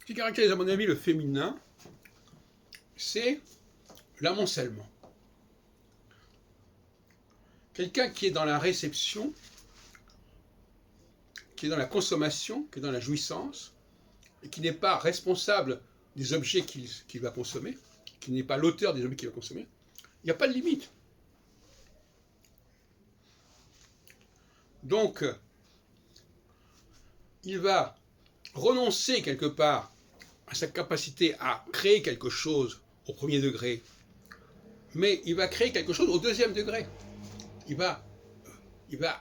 qui caractérise à mon avis le féminin, c'est l'amoncellement. Quelqu'un qui est dans la réception, qui est dans la consommation, qui est dans la jouissance, et qui n'est pas responsable des objets qu'il va consommer, qui n'est pas l'auteur des objets qu'il va consommer, il n'y a pas de limite. Donc, il va renoncer quelque part à sa capacité à créer quelque chose au premier degré, mais il va créer quelque chose au deuxième degré. Il va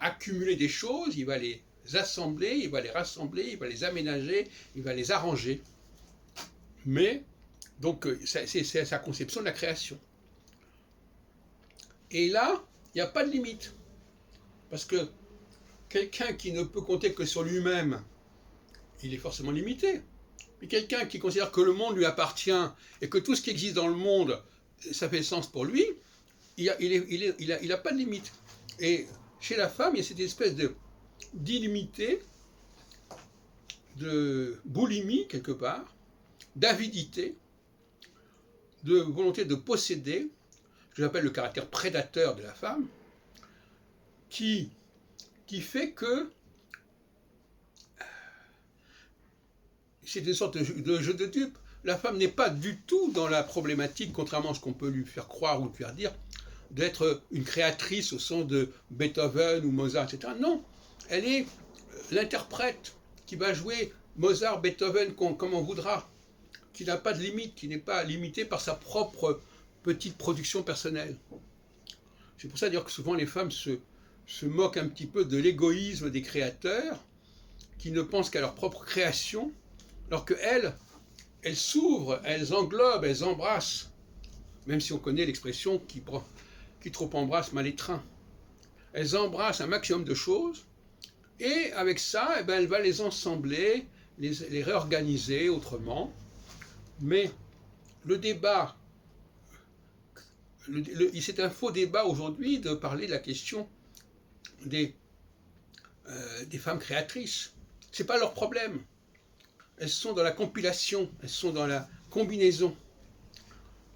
accumuler des choses, il va les assembler, il va les rassembler, il va les aménager, il va les arranger. Mais, donc, c'est sa conception de la création. Et là, il n'y a pas de limite. Parce que quelqu'un qui ne peut compter que sur lui-même, il est forcément limité. Mais quelqu'un qui considère que le monde lui appartient et que tout ce qui existe dans le monde, ça fait sens pour lui, il n'a pas de limite. Et chez la femme, il y a cette espèce d'illimité, de boulimie quelque part, d'avidité, de volonté de posséder, que j'appelle le caractère prédateur de la femme, qui fait que c'est une sorte de jeu de dupe. La femme n'est pas du tout dans la problématique, contrairement à ce qu'on peut lui faire croire ou lui faire dire, d'être une créatrice au sens de Beethoven ou Mozart, etc. Non, elle est l'interprète qui va jouer Mozart, Beethoven comme on voudra, qui n'a pas de limite, qui n'est pas limité par sa propre petite production personnelle. C'est pour ça d'ailleurs que souvent les femmes se moquent un petit peu de l'égoïsme des créateurs, qui ne pensent qu'à leur propre création, alors qu'elles s'ouvrent, elles englobent, elles embrassent, même si on connaît l'expression qui trop embrasse mal étreint. Elles embrassent un maximum de choses, et avec ça, elle va les ensembler, les réorganiser autrement. Mais le débat, c'est un faux débat aujourd'hui de parler de la question des femmes créatrices. Ce n'est pas leur problème. Elles sont dans la compilation, elles sont dans la combinaison.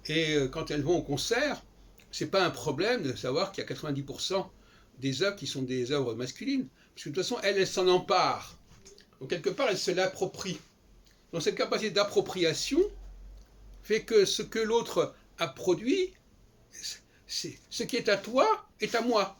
Et quand elles vont au concert, ce n'est pas un problème de savoir qu'il y a 90% des œuvres qui sont des œuvres masculines. Parce que de toute façon, elles s'en emparent. Donc quelque part, elles se l'approprient. Donc cette capacité d'appropriation fait que ce que l'autre a produit, ce qui est à toi est à moi.